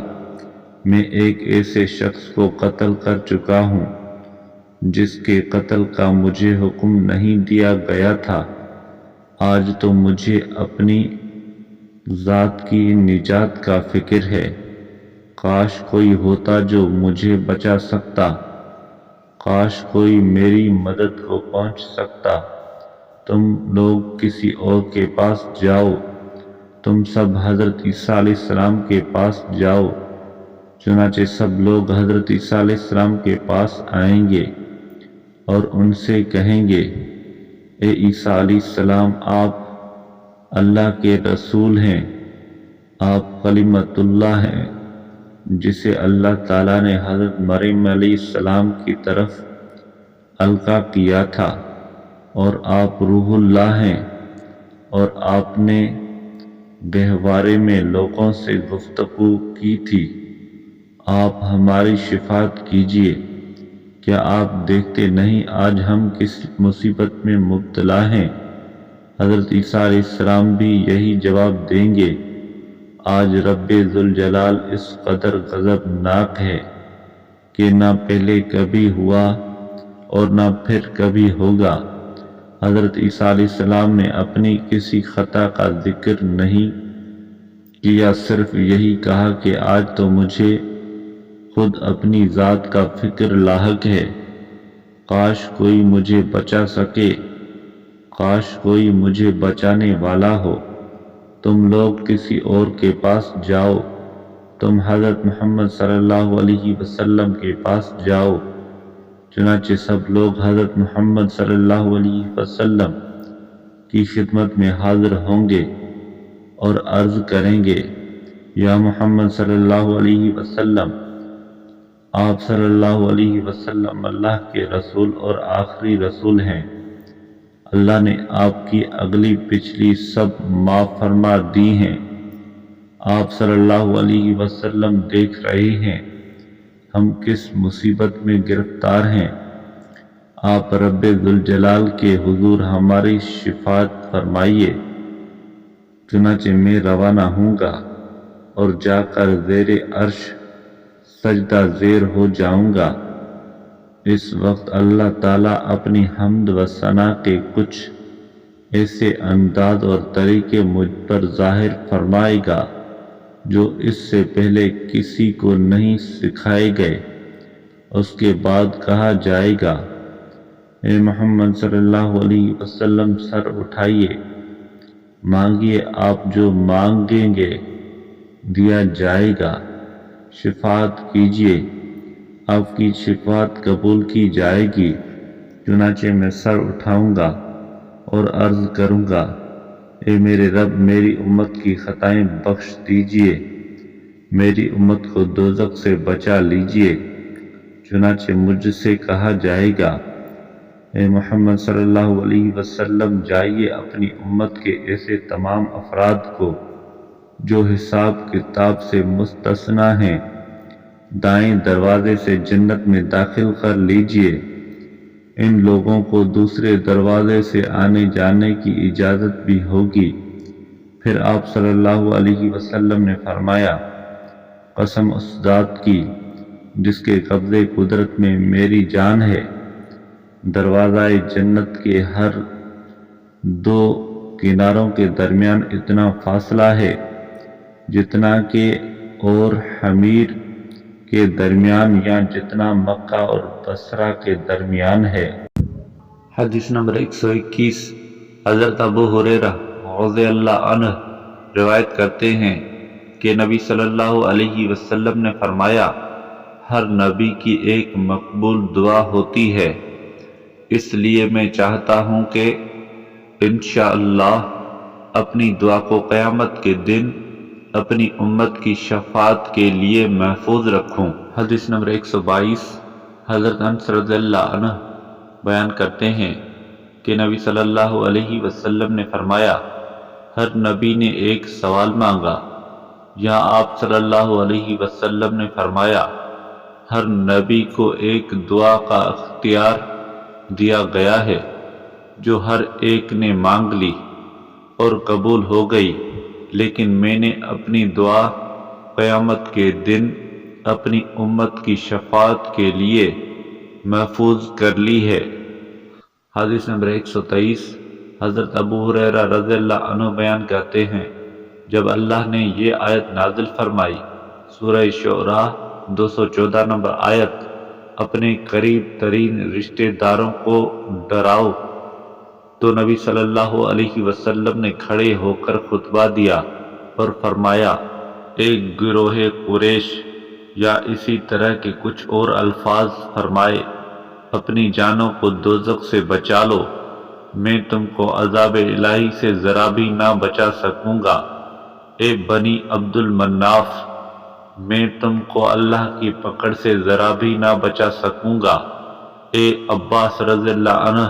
میں ایک ایسے شخص کو قتل کر چکا ہوں جس کے قتل کا مجھے حکم نہیں دیا گیا تھا۔ آج تو مجھے اپنی ذات کی نجات کا فکر ہے۔ کاش کوئی ہوتا جو مجھے بچا سکتا، کاش کوئی میری مدد کو پہنچ سکتا۔ تم لوگ کسی اور کے پاس جاؤ، تم سب حضرت عیسیٰ علیہ السلام کے پاس جاؤ۔ چنانچہ سب لوگ حضرت عیسیٰ علیہ السلام کے پاس آئیں گے اور ان سے کہیں گے، اے عیسیٰ علیہ السلام، آپ اللہ کے رسول ہیں، آپ کلمۃ اللہ ہیں جسے اللہ تعالیٰ نے حضرت مریم علیہ السلام کی طرف القا کیا تھا، اور آپ روح اللہ ہیں، اور آپ نے گہوارے میں لوگوں سے گفتگو کی تھی۔ آپ ہماری شفاعت کیجیے۔ کیا آپ دیکھتے نہیں آج ہم کس مصیبت میں مبتلا ہیں؟ حضرت عیسیٰ علیہ السلام بھی یہی جواب دیں گے، آج رب ذوالجلال اس قدر غضبناک ہے کہ نہ پہلے کبھی ہوا اور نہ پھر کبھی ہوگا۔ حضرت عیسیٰ علیہ السلام نے اپنی کسی خطا کا ذکر نہیں کیا، صرف یہی کہا کہ آج تو مجھے خود اپنی ذات کا فکر لاحق ہے۔ کاش کوئی مجھے بچا سکے، کاش کوئی مجھے بچانے والا ہو۔ تم لوگ کسی اور کے پاس جاؤ، تم حضرت محمد صلی اللہ علیہ وسلم کے پاس جاؤ۔ چنانچہ سب لوگ حضرت محمد صلی اللہ علیہ وسلم کی خدمت میں حاضر ہوں گے اور عرض کریں گے، یا محمد صلی اللہ علیہ وسلم، آپ صلی اللہ علیہ وسلم اللہ کے رسول اور آخری رسول ہیں۔ اللہ نے آپ کی اگلی پچھلی سب معاف فرما دی ہیں۔ آپ صلی اللہ علیہ وسلم دیکھ رہے ہیں ہم کس مصیبت میں گرفتار ہیں۔ آپ رب ذوالجلال کے حضور ہماری شفاعت فرمائیے۔ چنانچہ میں روانہ ہوں گا اور جا کر زیر عرش سجدہ زیر ہو جاؤں گا۔ اس وقت اللہ تعالیٰ اپنی حمد و ثنا کے کچھ ایسے انداز اور طریقے مجھ پر ظاہر فرمائے گا جو اس سے پہلے کسی کو نہیں سکھائے گئے۔ اس کے بعد کہا جائے گا، اے محمد صلی اللہ علیہ وسلم سر اٹھائیے، مانگیے، آپ جو مانگیں گے دیا جائے گا، شفاعت کیجیے، آپ کی شفاعت قبول کی جائے گی۔ چنانچہ میں سر اٹھاؤں گا اور عرض کروں گا، اے میرے رب، میری امت کی خطائیں بخش دیجیے، میری امت کو دوزخ سے بچا لیجیے۔ چنانچہ مجھ سے کہا جائے گا، اے محمد صلی اللہ علیہ وسلم جائیے اپنی امت کے ایسے تمام افراد کو جو حساب کتاب سے مستثنی ہیں، دائیں دروازے سے جنت میں داخل کر لیجیے۔ ان لوگوں کو دوسرے دروازے سے آنے جانے کی اجازت بھی ہوگی۔ پھر آپ صلی اللہ علیہ وسلم نے فرمایا، قسم اس ذات کی جس کے قبضے قدرت میں میری جان ہے، دروازہ جنت کے ہر دو کناروں کے درمیان اتنا فاصلہ ہے جتنا کہ اور حمیر کے درمیان، یا جتنا مکہ اور بصرہ کے درمیان ہے۔ حدیث نمبر 121 حضرت ابو ہریرہ رضی اللہ عنہ روایت کرتے ہیں کہ نبی صلی اللہ علیہ وسلم نے فرمایا، ہر نبی کی ایک مقبول دعا ہوتی ہے، اس لیے میں چاہتا ہوں کہ انشاءاللہ اپنی دعا کو قیامت کے دن اپنی امت کی شفاعت کے لیے محفوظ رکھوں۔ حدیث نمبر 122 حضرت انس رضی اللہ عنہ بیان کرتے ہیں کہ نبی صلی اللہ علیہ وسلم نے فرمایا، ہر نبی نے ایک سوال مانگا۔ یہاں آپ صلی اللہ علیہ وسلم نے فرمایا، ہر نبی کو ایک دعا کا اختیار دیا گیا ہے جو ہر ایک نے مانگ لی اور قبول ہو گئی، لیکن میں نے اپنی دعا قیامت کے دن اپنی امت کی شفاعت کے لیے محفوظ کر لی ہے۔ حدیث نمبر 123 حضرت ابو ہریرہ رضی اللہ عنہ بیان کرتے ہیں، جب اللہ نے یہ آیت نازل فرمائی، سورہ شعراء 214 نمبر آیت، اپنے قریب ترین رشتہ داروں کو ڈراؤ، تو نبی صلی اللہ علیہ وسلم نے کھڑے ہو کر خطبہ دیا اور فرمایا، ایک گروہ قریش یا اسی طرح کے کچھ اور الفاظ فرمائے، اپنی جانوں کو دوزخ سے بچا لو، میں تم کو عذاب الہی سے ذرا بھی نہ بچا سکوں گا۔ اے بنی عبد المناف، میں تم کو اللہ کی پکڑ سے ذرا بھی نہ بچا سکوں گا۔ اے عباس رضی اللہ عنہ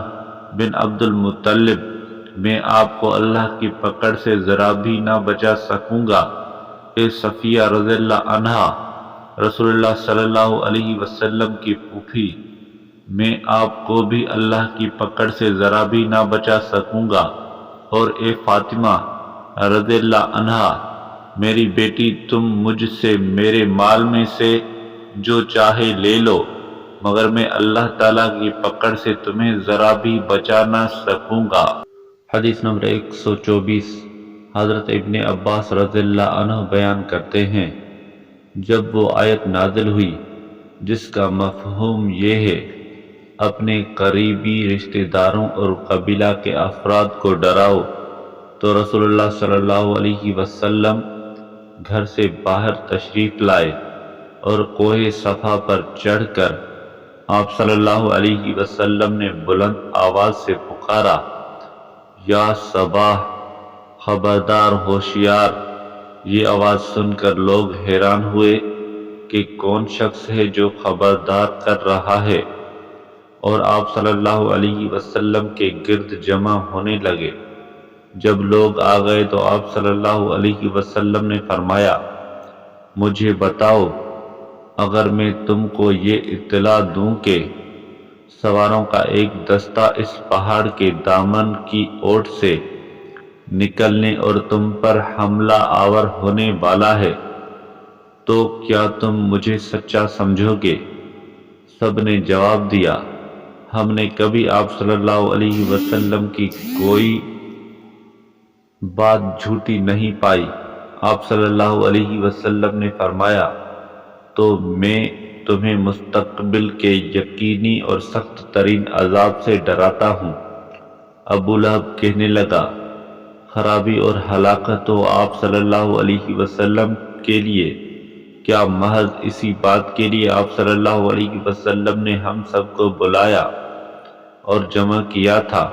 بن عبد المطلب، میں آپ کو اللہ کی پکڑ سے ذرا بھی نہ بچا سکوں گا۔ اے صفیہ رضی اللہ عنہا، رسول اللہ صلی اللہ علیہ وسلم کی پھوپھی، میں آپ کو بھی اللہ کی پکڑ سے ذرا بھی نہ بچا سکوں گا۔ اور اے فاطمہ رضی اللہ عنہا، میری بیٹی، تم مجھ سے میرے مال میں سے جو چاہے لے لو، مگر میں اللہ تعالیٰ کی پکڑ سے تمہیں ذرا بھی بچا نہ سکوں گا۔ حدیث نمبر 124 حضرت ابن عباس رضی اللہ عنہ بیان کرتے ہیں، جب وہ آیت نازل ہوئی جس کا مفہوم یہ ہے، اپنے قریبی رشتہ داروں اور قبیلہ کے افراد کو ڈراؤ، تو رسول اللہ صلی اللہ علیہ وسلم گھر سے باہر تشریف لائے اور کوہ صفا پر چڑھ کر آپ صلی اللہ علیہ وسلم نے بلند آواز سے پکارا، یا صباح، خبردار ہوشیار، یہ آواز سن کر لوگ حیران ہوئے کہ کون شخص ہے جو خبردار کر رہا ہے، اور آپ صلی اللہ علیہ وسلم کے گرد جمع ہونے لگے۔ جب لوگ آ گئے تو آپ صلی اللہ علیہ وسلم نے فرمایا، مجھے بتاؤ، اگر میں تم کو یہ اطلاع دوں کہ سواروں کا ایک دستہ اس پہاڑ کے دامن کی اوٹ سے نکلنے اور تم پر حملہ آور ہونے والا ہے، تو کیا تم مجھے سچا سمجھو گے؟ سب نے جواب دیا، ہم نے کبھی آپ صلی اللہ علیہ وسلم کی کوئی بات جھوٹی نہیں پائی۔ آپ صلی اللہ علیہ وسلم نے فرمایا، تو میں تمہیں مستقبل کے یقینی اور سخت ترین عذاب سے ڈراتا ہوں۔ ابو لہب کہنے لگا، خرابی اور ہلاکت ہو آپ صلی اللہ علیہ وسلم کے لیے، کیا محض اسی بات کے لیے آپ صلی اللہ علیہ وسلم نے ہم سب کو بلایا اور جمع کیا تھا؟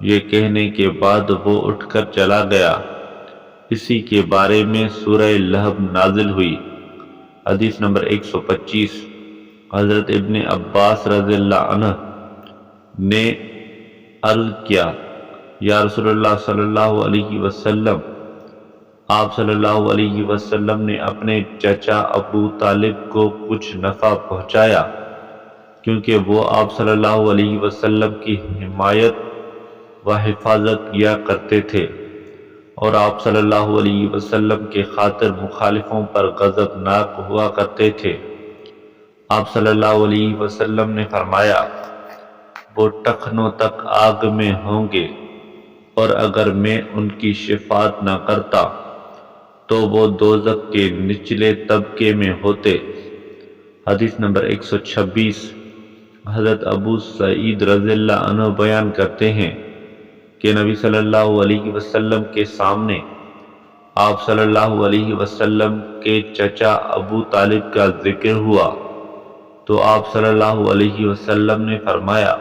یہ کہنے کے بعد وہ اٹھ کر چلا گیا۔ اسی کے بارے میں سورہ لہب نازل ہوئی۔ حدیث نمبر 125۔ حضرت ابن عباس رضی اللہ عنہ نے عرض کیا، یا رسول اللہ صلی اللہ علیہ وسلم، آپ صلی اللہ علیہ وسلم نے اپنے چچا ابو طالب کو کچھ نفع پہنچایا، کیونکہ وہ آپ صلی اللہ علیہ وسلم کی حمایت و حفاظت کیا کرتے تھے، اور آپ صلی اللہ علیہ وسلم کے خاطر مخالفوں پر غضبناک ہوا کرتے تھے۔ آپ صلی اللہ علیہ وسلم نے فرمایا، وہ ٹخنوں تک آگ میں ہوں گے، اور اگر میں ان کی شفاعت نہ کرتا تو وہ دوزخ کے نچلے طبقے میں ہوتے۔ حدیث نمبر 126۔ حضرت ابو سعید رضی اللہ عنہ بیان کرتے ہیں کہ نبی صلی اللہ علیہ وسلم کے سامنے آپ صلی اللہ علیہ وسلم کے چچا ابو طالب کا ذکر ہوا تو آپ صلی اللہ علیہ وسلم نے فرمایا،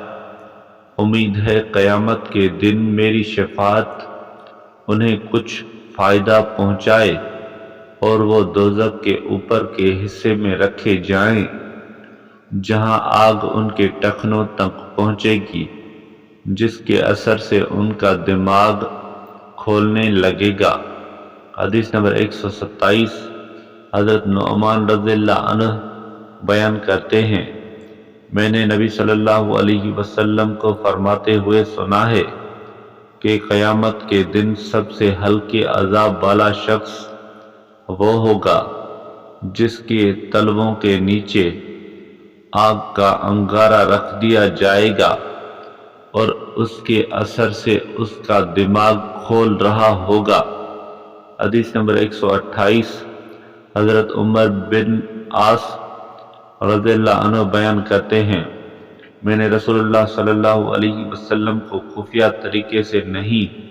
امید ہے قیامت کے دن میری شفاعت انہیں کچھ فائدہ پہنچائے اور وہ دوزخ کے اوپر کے حصے میں رکھے جائیں، جہاں آگ ان کے ٹخنوں تک پہنچے گی، جس کے اثر سے ان کا دماغ کھولنے لگے گا۔ حدیث نمبر 127۔ حضرت نعمان رضی اللہ عنہ بیان کرتے ہیں، میں نے نبی صلی اللہ علیہ وسلم کو فرماتے ہوئے سنا ہے کہ قیامت کے دن سب سے ہلکے عذاب والا شخص وہ ہوگا جس کے تلووں کے نیچے آگ کا انگارہ رکھ دیا جائے گا اور اس کے اثر سے اس کا دماغ کھول رہا ہوگا۔ حدیث نمبر 128۔ حضرت عمر بن عاص رضی اللہ عنہ بیان کرتے ہیں، میں نے رسول اللہ صلی اللہ علیہ وسلم کو خفیہ طریقے سے نہیں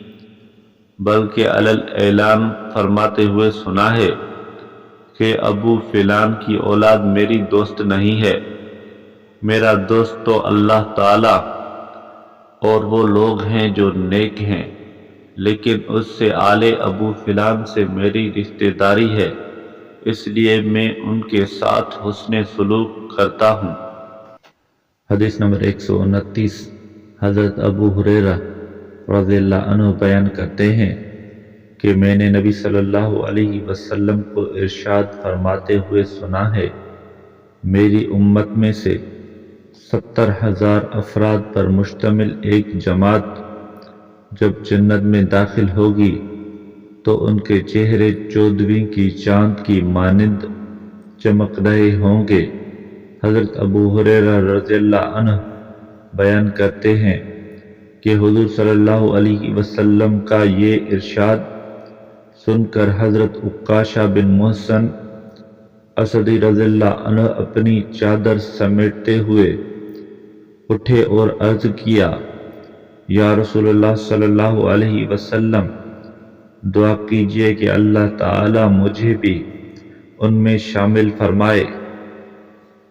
بلکہ علل اعلان فرماتے ہوئے سنا ہے کہ ابو فلان کی اولاد میری دوست نہیں ہے، میرا دوست تو اللہ تعالی اور وہ لوگ ہیں جو نیک ہیں، لیکن اس سے آل ابو فلان سے میری رشتہ داری ہے، اس لیے میں ان کے ساتھ حسن سلوک کرتا ہوں۔ حدیث نمبر 129۔ حضرت ابو ہریرہ رضی اللہ عنہ بیان کرتے ہیں کہ میں نے نبی صلی اللہ علیہ وسلم کو ارشاد فرماتے ہوئے سنا ہے، میری امت میں سے 70,000 افراد پر مشتمل ایک جماعت جب جنت میں داخل ہوگی تو ان کے چہرے 14ویں کی چاند کی مانند چمک رہے ہوں گے۔ حضرت ابو ہریرہ رضی اللہ عنہ بیان کرتے ہیں کہ حضور صلی اللہ علیہ وسلم کا یہ ارشاد سن کر حضرت عکاشہ بن محصن اسدی رضی اللہ عنہ اپنی چادر سمیٹتے ہوئے اٹھے اور عرض کیا، یا رسول اللہ صلی اللہ علیہ وسلم، دعا کیجئے کہ اللہ تعالی مجھے بھی ان میں شامل فرمائے۔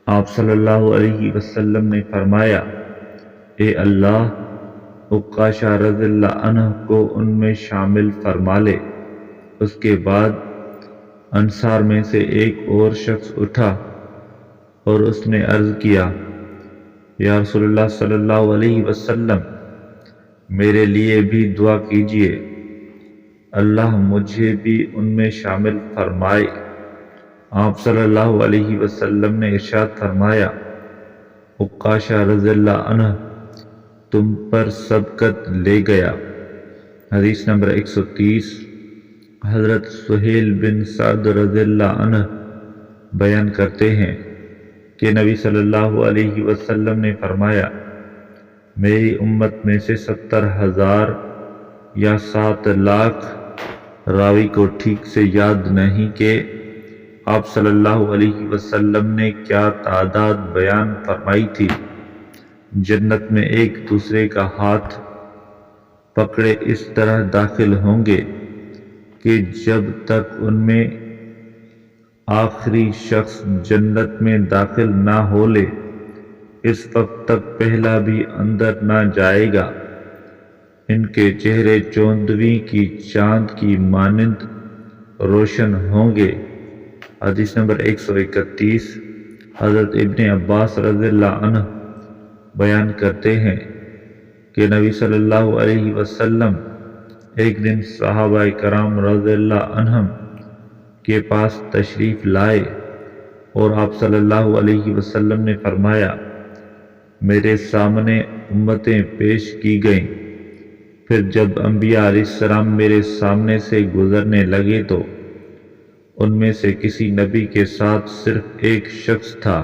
آپ صلی اللہ علیہ وسلم نے فرمایا، اے اللہ، عکاشہ رضی اللہ عنہ کو ان میں شامل فرما لے۔ اس کے بعد انصار میں سے ایک اور شخص اٹھا اور اس نے عرض کیا، یا رسول اللہ صلی اللہ علیہ وسلم، میرے لیے بھی دعا کیجیے، اللہ مجھے بھی ان میں شامل فرمائے۔ آپ صلی اللہ علیہ وسلم نے ارشاد فرمایا، عکاشہ رضی اللہ عنہ تم پر سبقت لے گیا۔ حدیث نمبر 130۔ حضرت سہیل بن سعد رضی اللہ عنہ بیان کرتے ہیں کہ نبی صلی اللہ علیہ وسلم نے فرمایا، میری امت میں سے 70,000 یا 7 لاکھ، راوی کو ٹھیک سے یاد نہیں کہ آپ صلی اللہ علیہ وسلم نے کیا تعداد بیان فرمائی تھی، جنت میں ایک دوسرے کا ہاتھ پکڑے اس طرح داخل ہوں گے کہ جب تک ان میں آخری شخص جنت میں داخل نہ ہو لے، اس وقت تک پہلا بھی اندر نہ جائے گا۔ ان کے چہرے چوندویں کی چاند کی مانند روشن ہوں گے۔ حدیث نمبر 131۔ حضرت ابن عباس رضی اللہ عنہ بیان کرتے ہیں کہ نبی صلی اللہ علیہ وسلم ایک دن صحابہ کرام رضی اللہ عنہم کے پاس تشریف لائے اور آپ صلی اللہ علیہ وسلم نے فرمایا، میرے سامنے امتیں پیش کی گئیں، پھر جب انبیاء علیہ السلام میرے سامنے سے گزرنے لگے تو ان میں سے کسی نبی کے ساتھ صرف ایک شخص تھا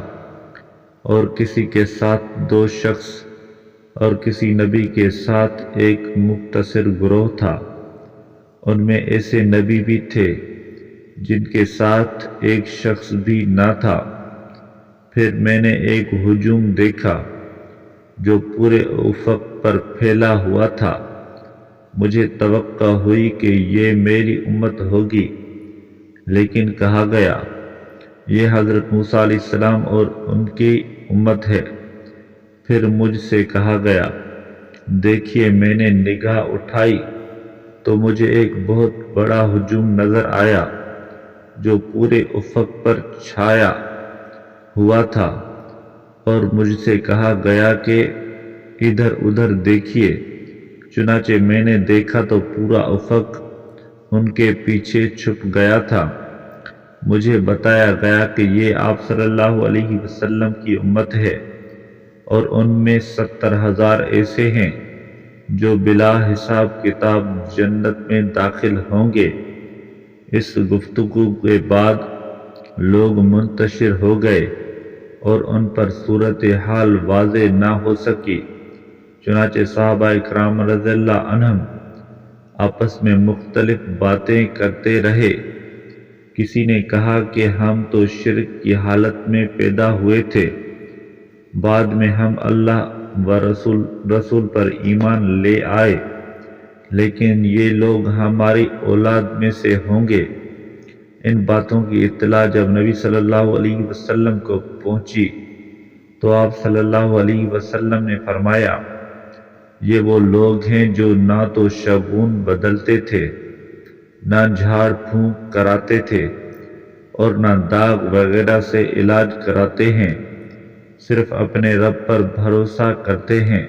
اور کسی کے ساتھ 2 شخص اور کسی نبی کے ساتھ ایک مختصر گروہ تھا۔ ان میں ایسے نبی بھی تھے جن کے ساتھ ایک شخص بھی نہ تھا۔ پھر میں نے ایک ہجوم دیکھا جو پورے افق پر پھیلا ہوا تھا۔ مجھے توقع ہوئی کہ یہ میری امت ہوگی، لیکن کہا گیا یہ حضرت موسیٰ علیہ السلام اور ان کی امت ہے۔ پھر مجھ سے کہا گیا، دیکھیے میں نے نگاہ اٹھائی تو مجھے ایک بہت بڑا ہجوم نظر آیا جو پورے افق پر چھایا ہوا تھا، اور مجھ سے کہا گیا کہ ادھر ادھر دیکھیے۔ چنانچہ میں نے دیکھا تو پورا افق ان کے پیچھے چھپ گیا تھا۔ مجھے بتایا گیا کہ یہ آپ صلی اللہ علیہ وسلم کی امت ہے، اور ان میں 70,000 ایسے ہیں جو بلا حساب کتاب جنت میں داخل ہوں گے۔ اس گفتگو کے بعد لوگ منتشر ہو گئے اور ان پر صورتحال واضح نہ ہو سکی، چنانچہ صحابہ اکرام رضی اللہ عنہم آپس میں مختلف باتیں کرتے رہے۔ کسی نے کہا کہ ہم تو شرک کی حالت میں پیدا ہوئے تھے، بعد میں ہم اللہ و رسول پر ایمان لے آئے، لیکن یہ لوگ ہماری اولاد میں سے ہوں گے۔ ان باتوں کی اطلاع جب نبی صلی اللہ علیہ وسلم کو پہنچی تو آپ صلی اللہ علیہ وسلم نے فرمایا، یہ وہ لوگ ہیں جو نہ تو شگون بدلتے تھے، نہ جھاڑ پھونک کراتے تھے، اور نہ داغ وغیرہ سے علاج کراتے ہیں، صرف اپنے رب پر بھروسہ کرتے ہیں۔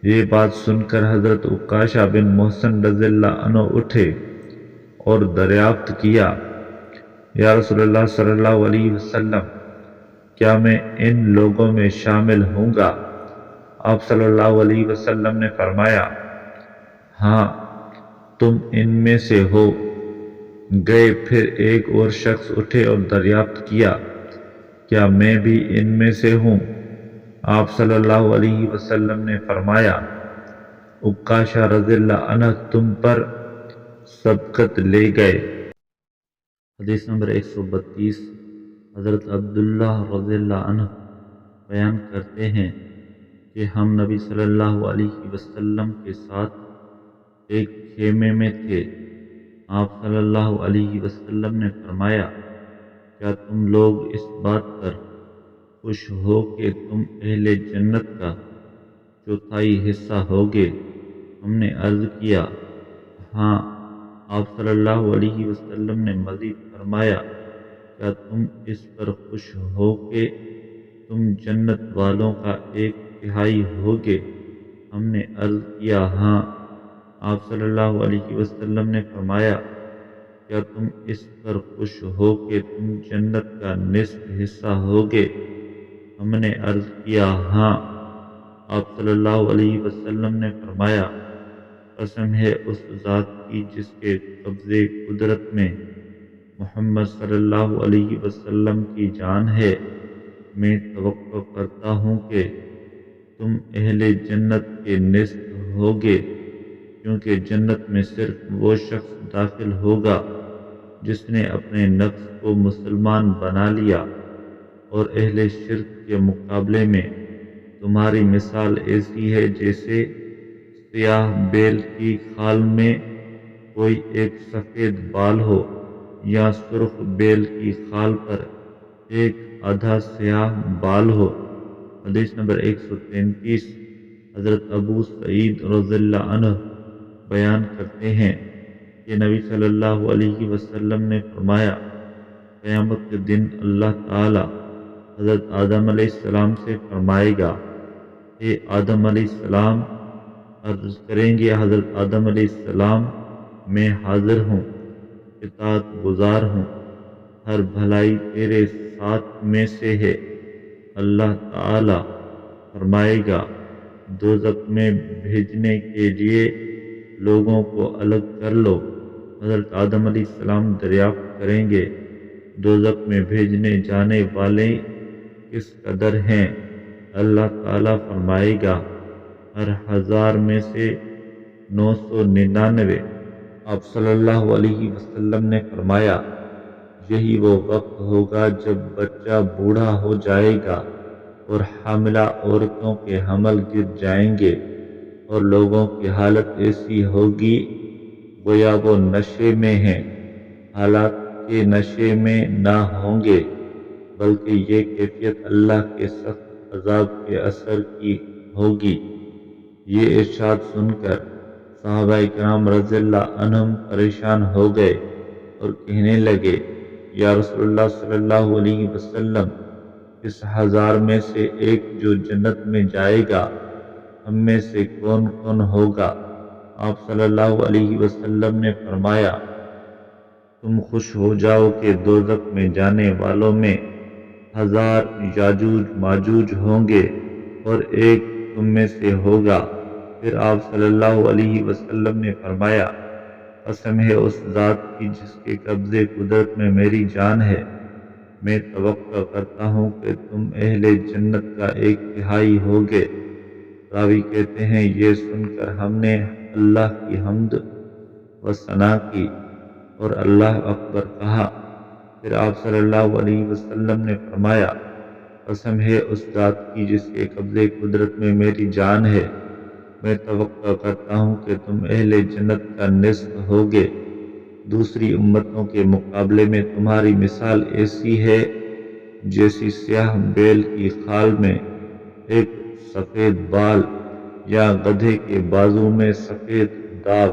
یہ بات سن کر حضرت عکاشہ بن محصن رضی اللہ عنہ اٹھے اور دریافت کیا، یا رسول اللہ صلی اللہ علیہ وسلم، کیا میں ان لوگوں میں شامل ہوں گا؟ آپ صلی اللہ علیہ وسلم نے فرمایا، ہاں تم ان میں سے ہو گئے۔ پھر ایک اور شخص اٹھے اور دریافت کیا، کیا میں بھی ان میں سے ہوں؟ آپ صلی اللہ علیہ وسلم نے فرمایا، عکاشہ رضی اللہ عنہ تم پر سبقت لے گئے۔ حدیث نمبر 132۔ حضرت عبداللہ رضی اللہ عنہ بیان کرتے ہیں کہ ہم نبی صلی اللہ علیہ وسلم کے ساتھ ایک خیمے میں تھے۔ آپ صلی اللہ علیہ وسلم نے فرمایا، کیا تم لوگ اس بات پر خوش ہو کہ تم اہل جنت کا 4تھائی حصہ ہوگے؟ ہم نے عرض کیا، ہاں۔ آپ صلی اللہ علیہ وسلم نے مزید فرمایا، کیا تم اس پر خوش ہو کہ تم جنت والوں کا 1/3 ہوگے؟ ہم نے عرض کیا ہاں۔ آپ صلی اللہ علیہ وسلم نے فرمایا، کیا تم اس پر خوش ہو کہ تم جنت کا نصف حصہ ہوگے؟ ہم نے عرض کیا ہاں۔ آپ صلی اللہ علیہ وسلم نے فرمایا، قسم ہے اس ذات کی جس کے قبضے قدرت میں محمد صلی اللہ علیہ وسلم کی جان ہے، میں توقع کرتا ہوں کہ تم اہل جنت کے نصف ہوگے، کیونکہ جنت میں صرف وہ شخص داخل ہوگا جس نے اپنے نفس کو مسلمان بنا لیا، اور اہل شرک کے مقابلے میں تمہاری مثال ایسی ہے جیسے سیاہ بیل کی کھال میں کوئی ایک سفید بال ہو، یا سرخ بیل کی کھال پر ایک آدھا سیاہ بال ہو۔ حدیث نمبر 133۔ حضرت ابو سعید رضی اللہ عنہ بیان کرتے ہیں کہ نبی صلی اللہ علیہ وسلم نے فرمایا، قیامت کے دن اللہ تعالی حضرت آدم علیہ السلام سے فرمائے گا، اے آدم علیہ السلام۔ عرض کریں گے حضرت آدم علیہ السلام، میں حاضر ہوں، اطاعت گزار ہوں، ہر بھلائی تیرے ساتھ میں سے ہے۔ اللہ تعالی فرمائے گا، دوزخ میں بھیجنے کے لیے لوگوں کو الگ کر لو۔ حضرت آدم علیہ السلام دریافت کریں گے، دوزخ میں بھیجنے جانے والے کس قدر ہیں؟ اللہ تعالی فرمائے گا، ہر 1000 میں سے 999۔ آپ صلی اللہ علیہ وسلم نے فرمایا، یہی وہ وقت ہوگا جب بچہ بوڑھا ہو جائے گا اور حاملہ عورتوں کے حمل گر جائیں گے، اور لوگوں کی حالت ایسی ہوگی گویا وہ نشے میں ہیں، حالانکہ نشے میں نہ ہوں گے، بلکہ یہ کیفیت اللہ کے سخت عذاب کے اثر کی ہوگی۔ یہ ارشاد سن کر صحابہ کرام رضی اللہ عنہم پریشان ہو گئے اور کہنے لگے، یا رسول اللہ صلی اللہ علیہ وسلم، اس 1000 میں سے ایک جو جنت میں جائے گا، ہم میں سے کون کون ہوگا؟ آپ صلی اللہ علیہ وسلم نے فرمایا، تم خوش ہو جاؤ کہ دوزخ میں جانے والوں میں 1000 یاجوج ماجوج ہوں گے اور ایک تم میں سے ہوگا۔ پھر آپ صلی اللہ علیہ وسلم نے فرمایا، قسم ہے اس ذات کی جس کے قبضے قدرت میں میری جان ہے، میں توقع کرتا ہوں کہ تم اہل جنت کا 1/3 ہوگے۔ راوی کہتے ہیں، یہ سن کر ہم نے اللہ کی حمد و ثنا کی اور اللہ اکبر کہا۔ پھر آپ صلی اللہ علیہ وسلم نے فرمایا، قسم ہے اس ذات کی جس کے قبضے قدرت میں میری جان ہے، میں توقع کرتا ہوں کہ تم اہل جنت کا نصف ہوگے۔ دوسری امتوں کے مقابلے میں تمہاری مثال ایسی ہے جیسی سیاہ بیل کی کھال میں ایک سفید بال، یا گدھے کے بازو میں سفید داغ۔